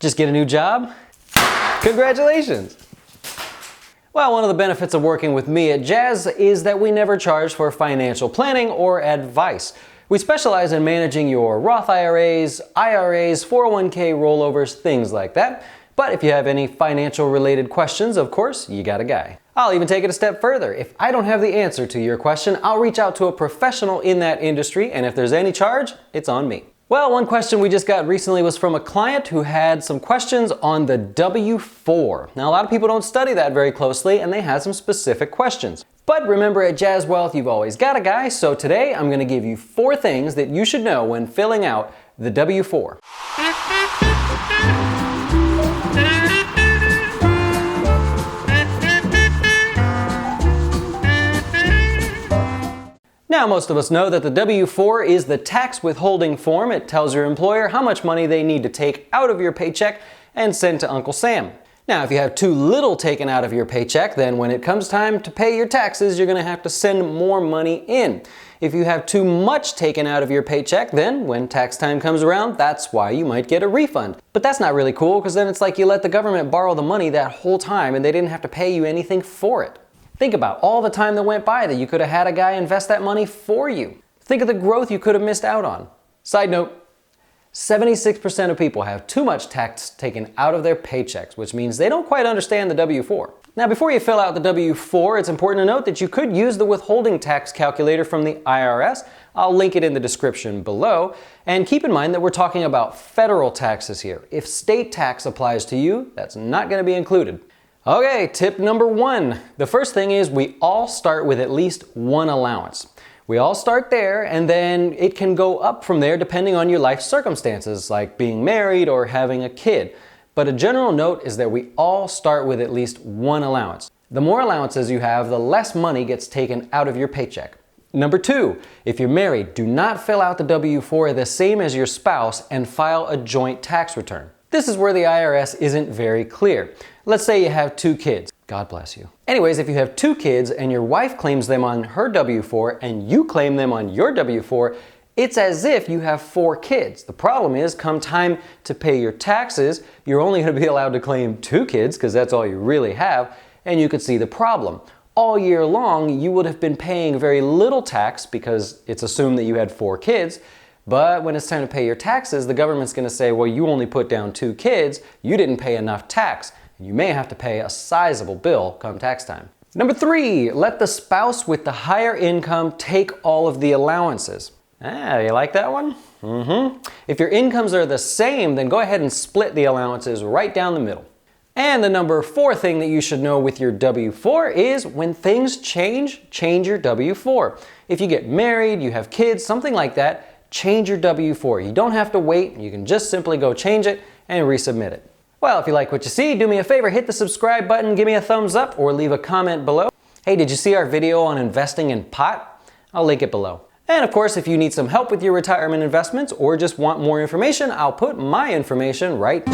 Just get a new job? Congratulations! Well, one of the benefits of working with me at Jazz is that we never charge for financial planning or advice. We specialize in managing your Roth IRAs, 401k rollovers, things like that. But if you have any financial related questions, of course, you got a guy. I'll even take it a step further. If I don't have the answer to your question, I'll reach out to a professional in that industry, and if there's any charge, it's on me. Well, one question we just got recently was from a client who had some questions on the W-4. Now, a lot of people don't study that very closely, and they had some specific questions. But remember, at Jazz Wealth, you've always got a guy, so today I'm going to give you 4 things that you should know when filling out the W-4. Now, most of us know that the W-4 is the tax withholding form. It tells your employer how much money they need to take out of your paycheck and send to Uncle Sam. Now, if you have too little taken out of your paycheck, then when it comes time to pay your taxes, you're going to have to send more money in. If you have too much taken out of your paycheck, then when tax time comes around, that's why you might get a refund. But that's not really cool, because then it's like you let the government borrow the money that whole time and they didn't have to pay you anything for it. Think about all the time that went by that you could have had a guy invest that money for you. Think of the growth you could have missed out on. Side note, 76% of people have too much tax taken out of their paychecks, which means they don't quite understand the W-4. Now, before you fill out the W-4, it's important to note that you could use the withholding tax calculator from the IRS. I'll link it in the description below. And keep in mind that we're talking about federal taxes here. If state tax applies to you, that's not going to be included. Okay, tip number 1. The first thing is we all start with at least one allowance. We all start there, and then it can go up from there depending on your life circumstances, like being married or having a kid. But a general note is that we all start with at least one allowance. The more allowances you have, the less money gets taken out of your paycheck. Number 2, if you're married, do not fill out the W-4 the same as your spouse and file a joint tax return. This is where the IRS isn't very clear. Let's say you have 2 kids. God bless you. Anyways, if you have 2 kids and your wife claims them on her W-4 and you claim them on your W-4, it's as if you have 4 kids. The problem is, come time to pay your taxes, you're only going to be allowed to claim 2 kids because that's all you really have, and you could see the problem. All year long, you would have been paying very little tax because it's assumed that you had 4 kids. But when it's time to pay your taxes, the government's going to say, well, you only put down 2 kids, you didn't pay enough tax, and you may have to pay a sizable bill come tax time. Number 3, let the spouse with the higher income take all of the allowances. You like that one? If your incomes are the same, then go ahead and split the allowances right down the middle. And the number 4 thing that you should know with your W-4 is when things change your W-4. If you get married, you have kids, something like that, change your W-4. You don't have to wait. You can just simply go change it and resubmit it. Well, if you like what you see, do me a favor, hit the subscribe button, give me a thumbs up, or leave a comment below. Hey, did you see our video on investing in pot? I'll link it below. And of course, if you need some help with your retirement investments or just want more information, I'll put my information right